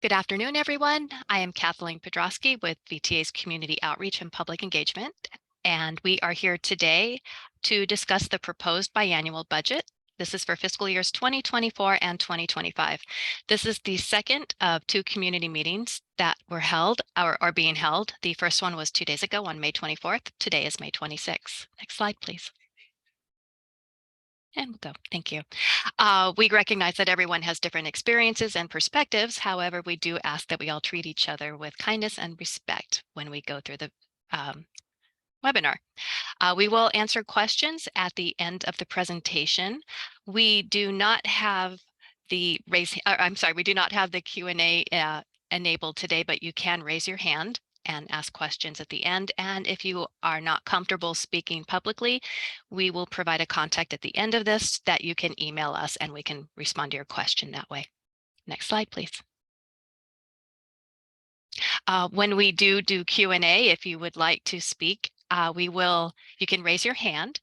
Good afternoon, everyone. I am Kathleen Podrosky with VTA's Community Outreach and Public Engagement, and we are here today to discuss the proposed biannual budget. This is for fiscal years 2024 and 2025. This is the second of two community meetings that were held or are being held. The first one was 2 days ago on May 24th. Today is May 26th. Next slide, please. And we'll go. Thank you. We recognize that everyone has different experiences and perspectives. However, we do ask that we all treat each other with kindness and respect when we go through the webinar. We will answer questions at the end of the presentation. We do not have the we do not have the Q&A enabled today, but you can raise your hand and ask questions at the end. And if you are not comfortable speaking publicly, we will provide a contact at the end of this that you can email us and we can respond to your question that way. Next slide, please. When we do Q&A, if you would like to speak, you can raise your hand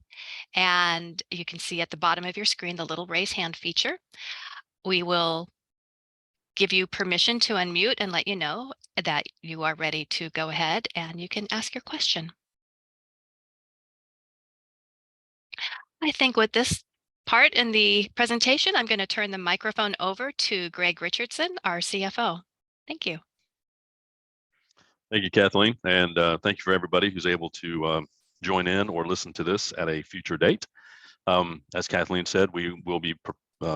and you can see at the bottom of your screen the little raise hand feature. We will give you permission to unmute and let you know that you are ready to go ahead and you can ask your question. I think with this part in the presentation, I'm going to turn the microphone over to Greg Richardson, our CFO. Thank you. Thank you, Kathleen, and thank you for everybody who's able to join in or listen to this at a future date. As Kathleen said, we will be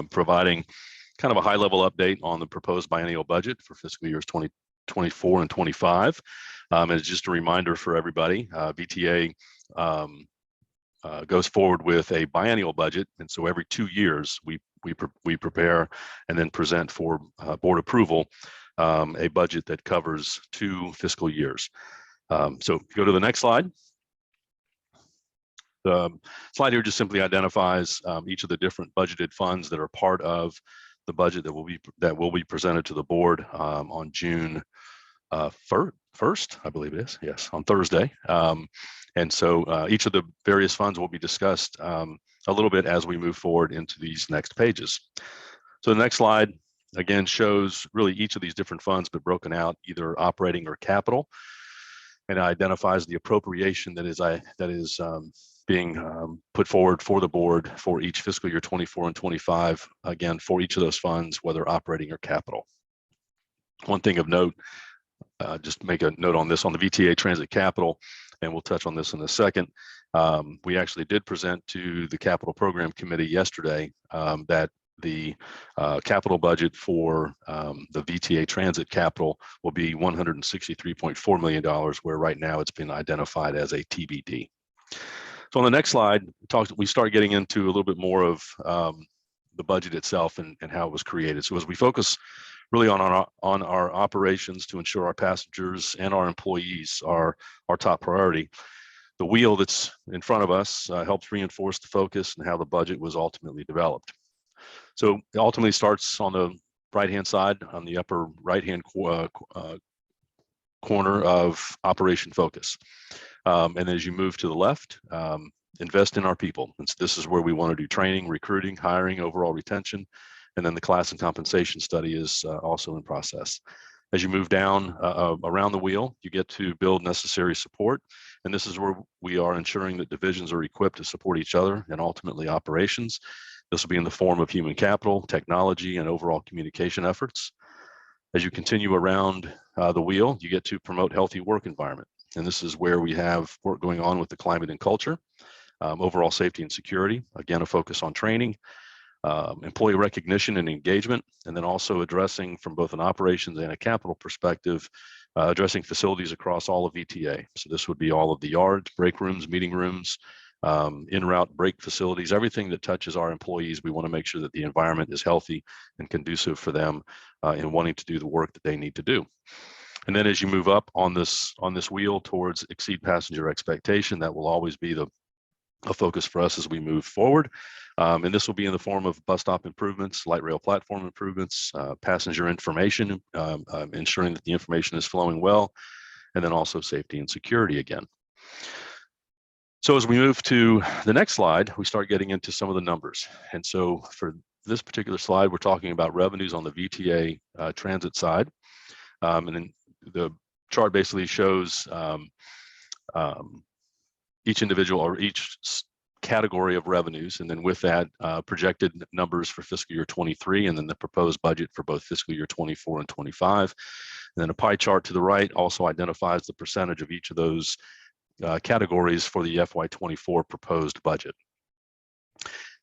providing kind of a high-level update on the proposed biennial budget for fiscal years 2024 and 25. And just a reminder for everybody, VTA goes forward with a biennial budget, and so every 2 years we prepare and then present for board approval a budget that covers 2 fiscal years. So go to the next slide. The slide here just simply identifies each of the different budgeted funds that are part of the budget that will be presented to the board on June 1st, I believe it is. Yes, on Thursday. And so each of the various funds will be discussed a little bit as we move forward into these next pages. So the next slide again shows really each of these different funds, but broken out either operating or capital, and identifies the appropriation that is being put forward for the board for each fiscal year 24 and 25, again, for each of those funds, whether operating or capital. One thing of note, just make a note on this, on the VTA Transit Capital, and we'll touch on this in a second. We actually did present to the Capital Program Committee yesterday that the capital budget for the VTA Transit Capital will be $163.4 million, where right now it's been identified as a TBD. So on the next slide, we start getting into a little bit more of the budget itself and how it was created. So as we focus really on our operations to ensure our passengers and our employees are our top priority, the wheel that's in front of us helps reinforce the focus and how the budget was ultimately developed. So it ultimately starts on the right-hand side, on the upper right-hand corner of Operation Focus. And as you move to the left, invest in our people. And so this is where we want to do training, recruiting, hiring, overall retention, and then the class and compensation study is also in process. As you move down around the wheel, you get to build necessary support. And this is where we are ensuring that divisions are equipped to support each other and ultimately operations. This will be in the form of human capital, technology, and overall communication efforts. As you continue around the wheel, you get to promote healthy work environment. And this is where we have work going on with the climate and culture, overall safety and security, again, a focus on training, employee recognition and engagement, and then also addressing from both an operations and a capital perspective, addressing facilities across all of VTA. So this would be all of the yards, break rooms, meeting rooms, in-route break facilities, everything that touches our employees. We want to make sure that the environment is healthy and conducive for them in wanting to do the work that they need to do. And then as you move up on this wheel towards exceed passenger expectation, that will always be a focus for us as we move forward. And this will be in the form of bus stop improvements, light rail platform improvements, passenger information, ensuring that the information is flowing well, and then also safety and security again. So as we move to the next slide, we start getting into some of the numbers. And so for this particular slide, we're talking about revenues on the VTA transit side. And then the chart basically shows each individual or each category of revenues, and then with that projected numbers for fiscal year 23, and then the proposed budget for both fiscal year 24 and 25. And then a pie chart to the right also identifies the percentage of each of those categories for the FY24 proposed budget.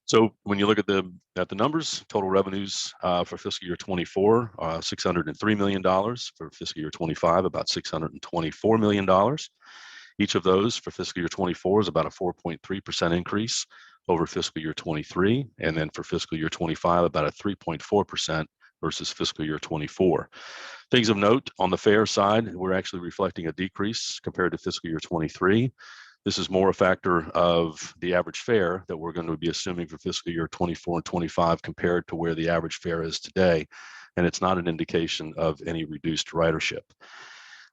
So when you look at the numbers, total revenues for fiscal year 24, $603 million. For fiscal year 25, about $624 million. Each of those for fiscal year 24 is about a 4.3% increase over fiscal year 23. And then for fiscal year 25, about a 3.4% versus fiscal year 24. Things of note on the fare side, we're actually reflecting a decrease compared to fiscal year 23. This is more a factor of the average fare that we're going to be assuming for fiscal year 24 and 25 compared to where the average fare is today. And it's not an indication of any reduced ridership.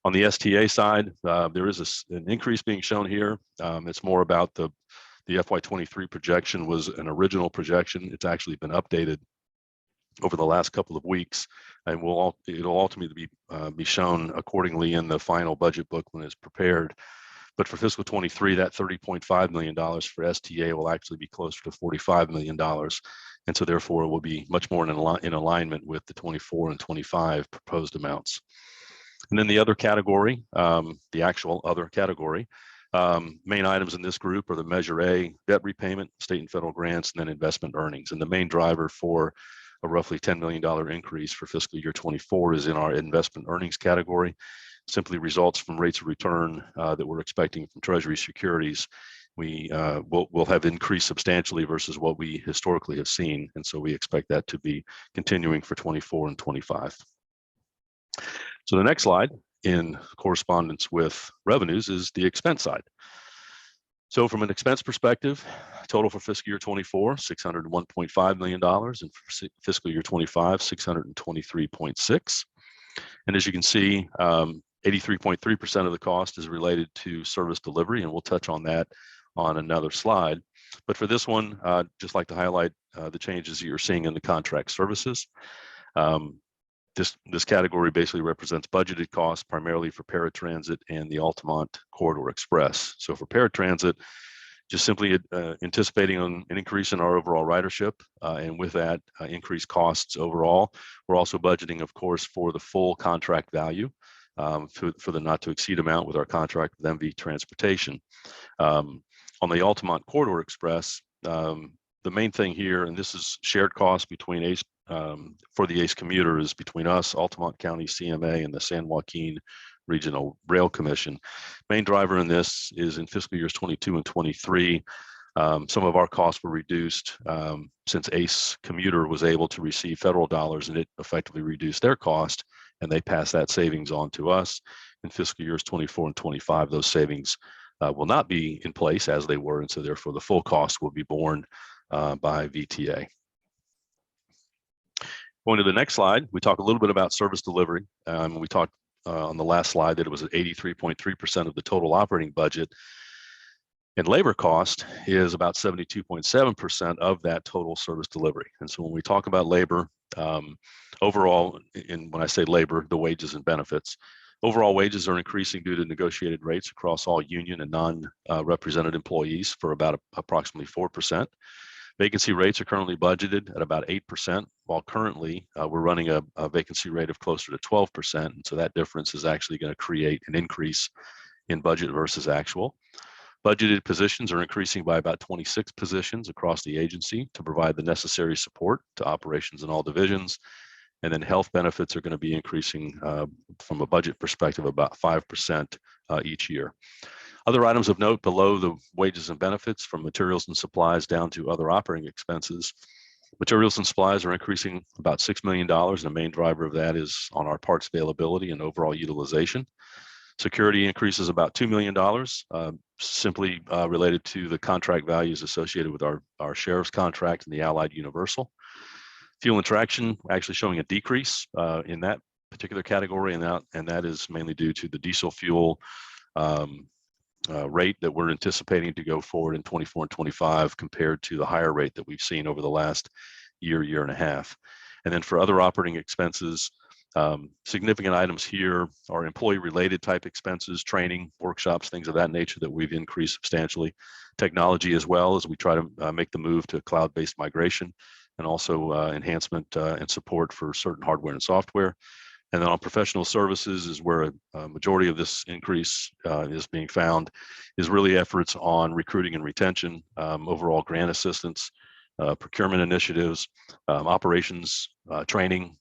On the STA side, there is an increase being shown here. It's more about the FY23 projection was an original projection. It's actually been updated over the last couple of weeks, and it'll ultimately be shown accordingly in the final budget book when it's prepared. But for fiscal 23, that $30.5 million for STA will actually be closer to $45 million. And so therefore it will be much more in alignment with the 24 and 25 proposed amounts. And then the other category, the actual other category, main items in this group are the Measure A, debt repayment, state and federal grants, and then investment earnings. And the main driver for a roughly $10 million increase for fiscal year 24 is in our investment earnings category. Simply results from rates of return that we're expecting from Treasury securities. We'll have increased substantially versus what we historically have seen. And so we expect that to be continuing for 24 and 25. So the next slide in correspondence with revenues is the expense side. So from an expense perspective, total for fiscal year 24, $601.5 million, and for fiscal year 25, $623.6. And as you can see, 83.3% of the cost is related to service delivery, and we'll touch on that on another slide. But for this one, just like to highlight the changes you're seeing in the contract services. This category basically represents budgeted costs primarily for paratransit and the Altamont Corridor Express. So for paratransit, just simply anticipating an increase in our overall ridership, and with that increased costs overall. We're also budgeting, of course, for the full contract value for the not to exceed amount with our contract with MV Transportation. On the Altamont Corridor Express, the main thing here, and this is shared costs between ACE, for the ACE commuters between us, Altamont County CMA, and the San Joaquin Regional Rail Commission. Main driver in this is in fiscal years 22 and 23. Some of our costs were reduced since ACE commuter was able to receive federal dollars, and it effectively reduced their cost, and they passed that savings on to us. In fiscal years 24 and 25, those savings will not be in place as they were, and so therefore the full cost will be borne by VTA. Going to the next slide, we talk a little bit about service delivery. We talked on the last slide that it was at 83.3% of the total operating budget. And labor cost is about 72.7% of that total service delivery. And so when we talk about labor, overall, and when I say labor, the wages and benefits, overall wages are increasing due to negotiated rates across all union and non-represented employees for about approximately 4%. Vacancy rates are currently budgeted at about 8%, while currently we're running a vacancy rate of closer to 12%. And so that difference is actually going to create an increase in budget versus actual. Budgeted positions are increasing by about 26 positions across the agency to provide the necessary support to operations in all divisions. And then health benefits are going to be increasing from a budget perspective about 5% each year. Other items of note below the wages and benefits, from materials and supplies down to other operating expenses. Materials and supplies are increasing about $6 million, and the main driver of that is on our parts availability and overall utilization. Security increases about $2 million, simply related to the contract values associated with our sheriff's contract and the Allied Universal. Fuel and traction actually showing a decrease in that particular category, and that is mainly due to the diesel fuel rate that we're anticipating to go forward in 24 and 25 compared to the higher rate that we've seen over the last year and a half. And then for other operating expenses, significant items here are employee-related type expenses, training, workshops, things of that nature that we've increased substantially. Technology as well, as we try to make the move to cloud-based migration, and also enhancement and support for certain hardware and software. And then on professional services is where a majority of this increase is being found, is really efforts on recruiting and retention, overall grant assistance, procurement initiatives, operations, training,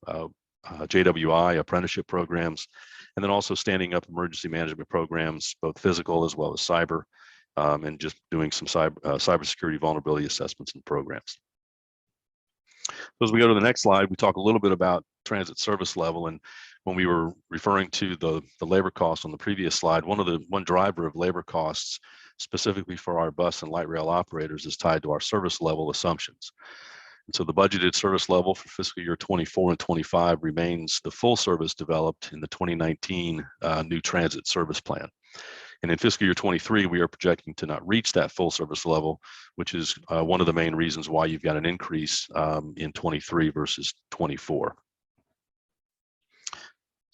JWI, apprenticeship programs, and then also standing up emergency management programs, both physical as well as cyber, and just doing some cybersecurity vulnerability assessments and programs. So as we go to the next slide, we talk a little bit about transit service level. And when we were referring to the labor costs on the previous slide, one driver of labor costs specifically for our bus and light rail operators is tied to our service level assumptions. And so the budgeted service level for fiscal year 24 and 25 remains the full service developed in the 2019 new transit service plan. And in fiscal year 23, we are projecting to not reach that full service level, which is one of the main reasons why you've got an increase in 23 versus 24.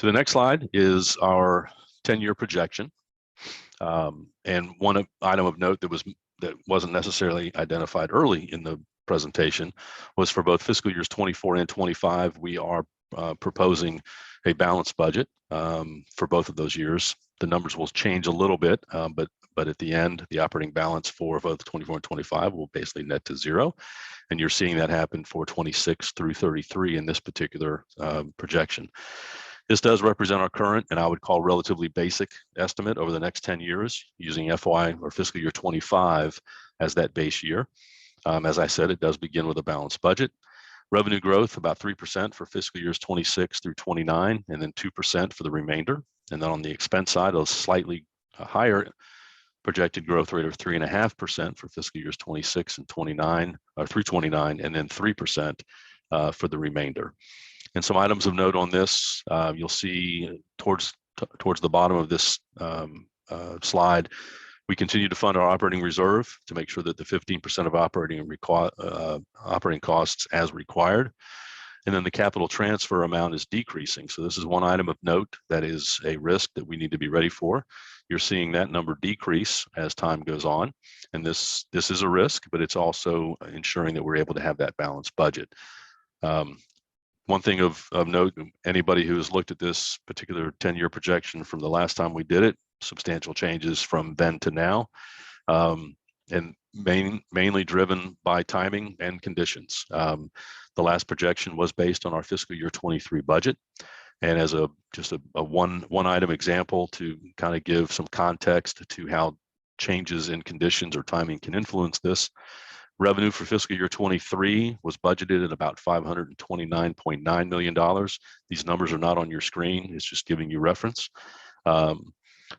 So the next slide is our 10-year projection. And one item of note that wasn't necessarily identified early in the presentation was for both fiscal years 24 and 25, we are proposing a balanced budget for both of those years. The numbers will change a little bit, but at the end, the operating balance for both 24 and 25 will basically net to zero. And you're seeing that happen for 26 through 33 in this particular projection. This does represent our current, and I would call relatively basic estimate over the next 10 years, using FY or fiscal year 25 as that base year. As I said, it does begin with a balanced budget. Revenue growth, about 3% for fiscal years 26 through 29, and then 2% for the remainder. And then on the expense side, a slightly higher projected growth rate of 3.5% for fiscal years 26 and 29, or through 29, and then 3% for the remainder. And some items of note on this, you'll see towards the bottom of this slide, we continue to fund our operating reserve to make sure that the 15% of operating costs as required. And then the capital transfer amount is decreasing. So this is one item of note that is a risk that we need to be ready for. You're seeing that number decrease as time goes on. And this is a risk, but it's also ensuring that we're able to have that balanced budget. One thing of note, anybody who has looked at this particular 10-year projection from the last time we did it, substantial changes from then to now, and mainly driven by timing and conditions. The last projection was based on our fiscal year 23 budget. And as just a one item example to kind of give some context to how changes in conditions or timing can influence this, revenue for fiscal year 23 was budgeted at about $529.9 million. These numbers are not on your screen. It's just giving you reference.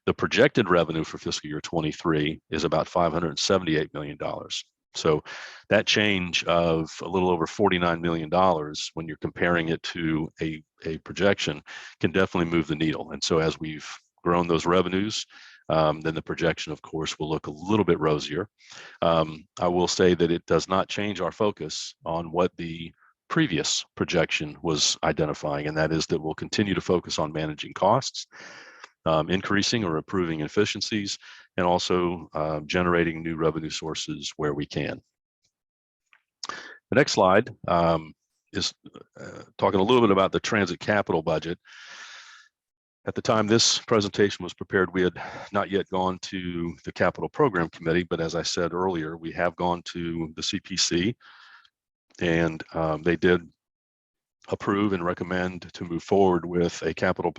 The projected revenue for fiscal year 23 is about $578 million. So that change of a little over $49 million when you're comparing it to a projection can definitely move the needle. And so as we've grown those revenues, then the projection, of course, will look a little bit rosier. I will say that it does not change our focus on what the previous projection was identifying, and that is that we'll continue to focus on managing costs, increasing or improving efficiencies, and also generating new revenue sources where we can. The next slide is talking a little bit about the transit capital budget. At the time this presentation was prepared, we had not yet gone to the capital program committee, but as I said earlier, we have gone to the CPC, and they did approve and recommend to move forward with a capital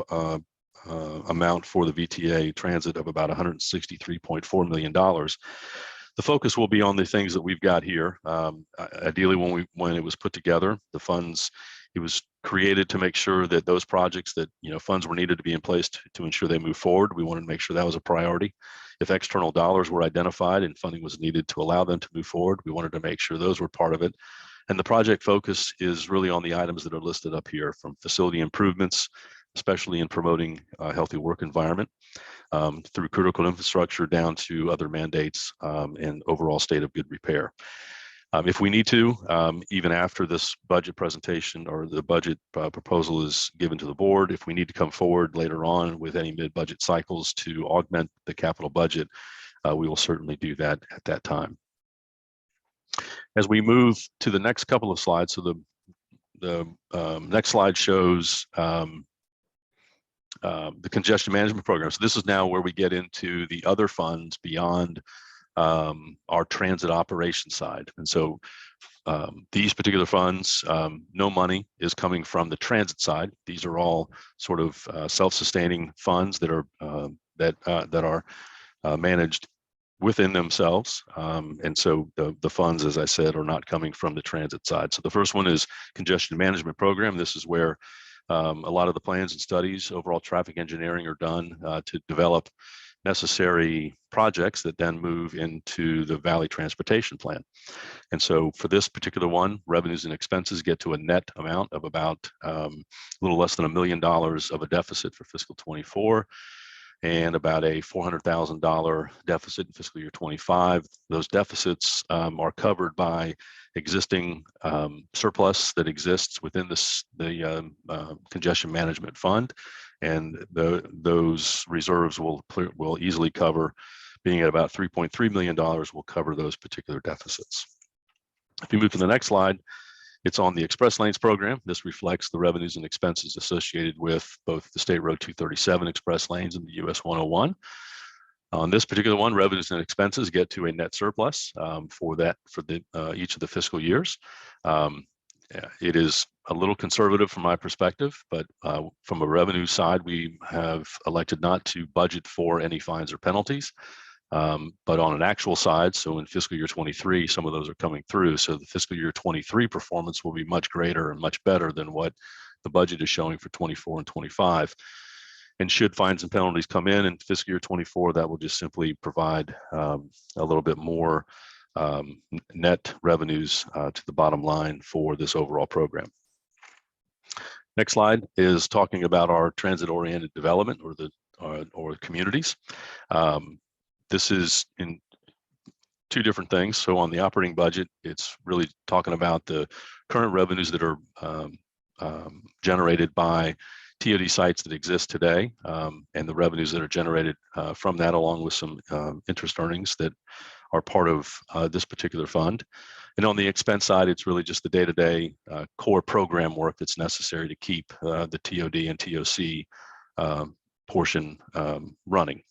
amount for the VTA transit of about $163.4 million. The focus will be on the things that we've got here. Ideally, when it was put together, the funds, it was created to make sure that those projects that, funds were needed to be in place to ensure they move forward. We wanted to make sure that was a priority. If external dollars were identified and funding was needed to allow them to move forward, we wanted to make sure those were part of it. And the project focus is really on the items that are listed up here, from facility improvements, especially in promoting a healthy work environment, through critical infrastructure down to other mandates and overall state of good repair. If we need to, even after this budget presentation or the budget proposal is given to the board, if we need to come forward later on with any mid-budget cycles to augment the capital budget, we will certainly do that at that time. As we move to the next couple of slides, so the next slide shows the congestion management program. So this is now where we get into the other funds beyond our transit operations side. And so these particular funds, no money is coming from the transit side. These are all sort of self-sustaining funds that are managed within themselves. And so the funds, as I said, are not coming from the transit side. So the first one is congestion management program. This is where a lot of the plans and studies, overall traffic engineering are done to develop necessary projects that then move into the Valley Transportation Plan. And so for this particular one, revenues and expenses get to a net amount of about a little less than $1 million of a deficit for fiscal 24 and about a $400,000 deficit in fiscal year 25. Those deficits are covered by existing surplus that exists within the congestion management fund, and those reserves will easily cover, being at about $3.3 million, will cover those particular deficits. If you move to the next slide, it's on the Express Lanes program. This reflects the revenues and expenses associated with both the State Road 237 Express Lanes and the US 101. On this particular one, revenues and expenses get to a net surplus for each of the fiscal years. It is a little conservative from my perspective, but from a revenue side, we have elected not to budget for any fines or penalties. But on an actual side, so in fiscal year 23, some of those are coming through. So the fiscal year 23 performance will be much greater and much better than what the budget is showing for 24 and 25. And should fines and penalties come in fiscal year 24, that will just simply provide a little bit more net revenues to the bottom line for this overall program. Next slide is talking about our transit-oriented development or communities. This is in two different things. So on the operating budget, it's really talking about the current revenues that are generated by TOD sites that exist today, and the revenues that are generated from that, along with some interest earnings that are part of this particular fund. And on the expense side, it's really just the day-to-day core program work that's necessary to keep the TOD and TOC portion running.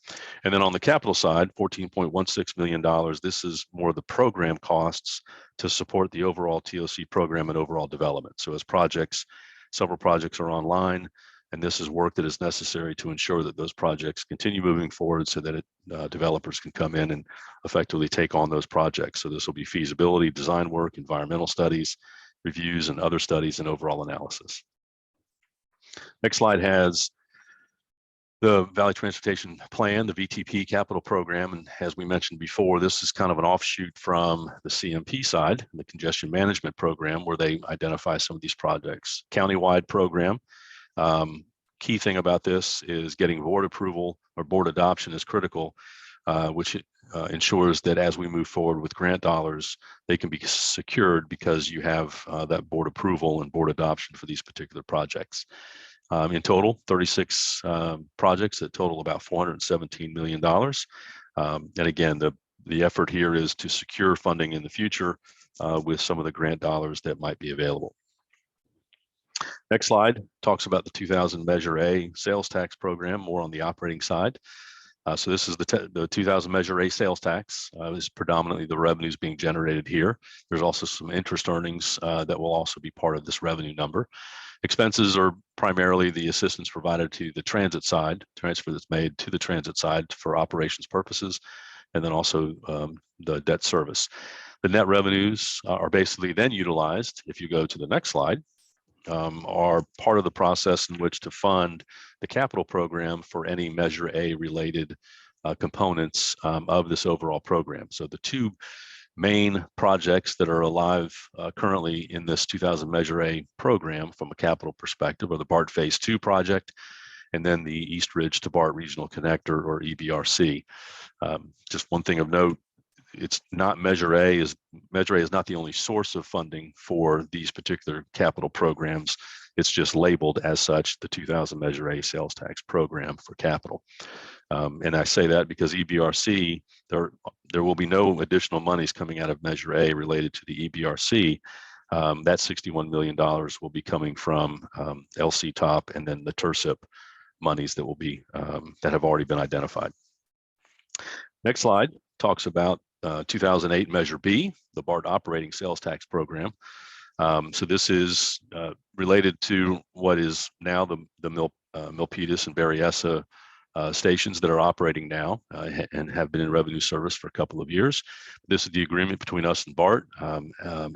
And then on the capital side, $14.16 million, this is more of the program costs to support the overall TOC program and overall development. So as several projects are online, and this is work that is necessary to ensure that those projects continue moving forward so that developers can come in and effectively take on those projects. So this will be feasibility, design work, environmental studies, reviews, and other studies and overall analysis. Next slide has the Valley Transportation Plan, the VTP capital program. And as we mentioned before, this is kind of an offshoot from the CMP side, the congestion management program, where they identify some of these projects. Countywide program. Key thing about this is getting board approval or board adoption is critical, which ensures that as we move forward with grant dollars, they can be secured because you have that board approval and board adoption for these particular projects. In total, 36 projects that total about $417 million. And again, the effort here is to secure funding in the future with some of the grant dollars that might be available. Next slide talks about the 2000 Measure A sales tax program, more on the operating side. So this is the 2000 Measure A sales tax. This is predominantly the revenues being generated here. There's also some interest earnings that will also be part of this revenue number. Expenses are primarily the assistance provided to the transit side, transfer that's made to the transit side for operations purposes, and then also the debt service. The net revenues are basically then utilized, if you go to the next slide, are part of the process in which to fund the capital program for any Measure A related components of this overall program. So the two main projects that are alive currently in this 2000 Measure A program from a capital perspective are the BART Phase 2 project, and then the East Ridge to BART Regional Connector, or EBRC. Just one thing of note, it's not Measure A is not the only source of funding for these particular capital programs. It's just labeled as such, the 2000 Measure A sales tax program for capital. And I say that because EBRC, there will be no additional monies coming out of Measure A related to the EBRC. That $61 million will be coming from LC Top and then the TERSIP monies that will be that have already been identified. Next slide talks about 2008 Measure B, the BART operating sales tax program. So this is related to what is now the Milpitas and Berryessa stations that are operating now and have been in revenue service for a couple of years. This is the agreement between us and BART.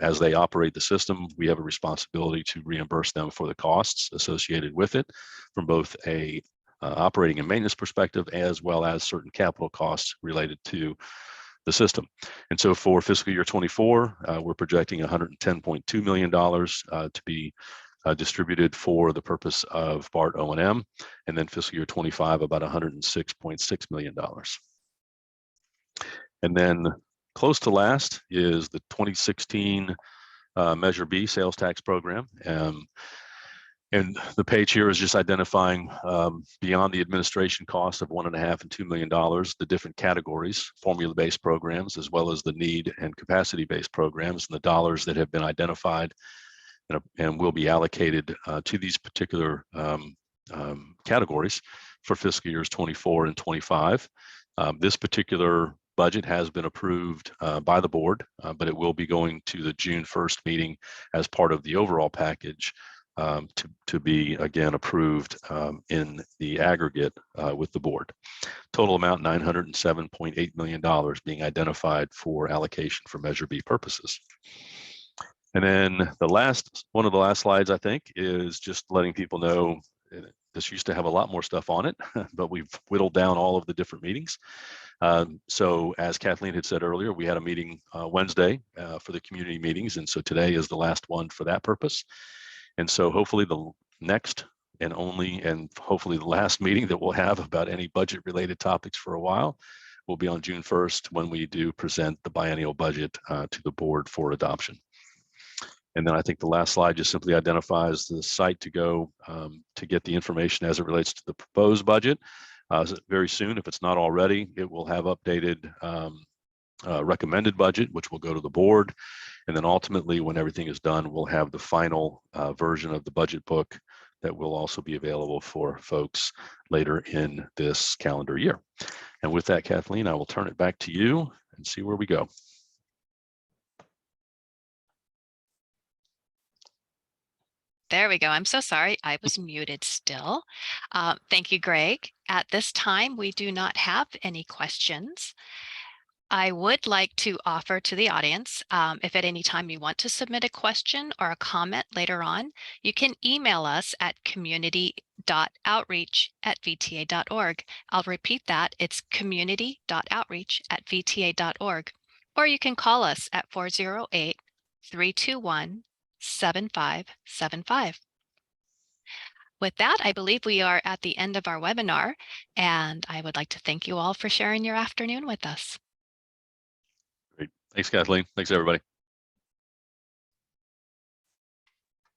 As they operate the system, we have a responsibility to reimburse them for the costs associated with it from both a operating and maintenance perspective, as well as certain capital costs related to the system. And so for fiscal year 24, we're projecting $110.2 million to be distributed for the purpose of BART O&M, and then fiscal year 25 about $106.6 million. And then close to last is the 2016 Measure B sales tax program. And the page here is just identifying beyond the administration cost of $1.5 and $2 million, the different categories, formula-based programs, as well as the need and capacity-based programs, and the dollars that have been identified and will be allocated to these particular categories for fiscal years 24 and 25. This particular budget has been approved by the board, but it will be going to the June 1st meeting as part of the overall package to be again approved in the aggregate with the board. Total amount $907.8 million being identified for allocation for Measure B purposes. And then one of the last slides, I think, is just letting people know this used to have a lot more stuff on it, but we've whittled down all of the different meetings. So as Kathleen had said earlier, we had a meeting Wednesday for the community meetings, and so today is the last one for that purpose. And so hopefully the next and hopefully the last meeting that we'll have about any budget related topics for a while will be on June 1st when we do present the biennial budget to the board for adoption. And then I think the last slide just simply identifies the site to go to get the information as it relates to the proposed budget. Very soon, if it's not already, it will have updated recommended budget, which will go to the board. And then ultimately, when everything is done, we'll have the final version of the budget book that will also be available for folks later in this calendar year. And with that, Kathleen, I will turn it back to you and see where we go. There we go. I'm so sorry. I was muted still. Thank you, Greg. At this time, we do not have any questions. I would like to offer to the audience, if at any time you want to submit a question or a comment later on, you can email us at community.outreach@vta.org. I'll repeat that. It's community.outreach@vta.org. Or you can call us at 408-321-7575. With that, I believe we are at the end of our webinar, and I would like to thank you all for sharing your afternoon with us. Great. Thanks, Kathleen. Thanks, everybody.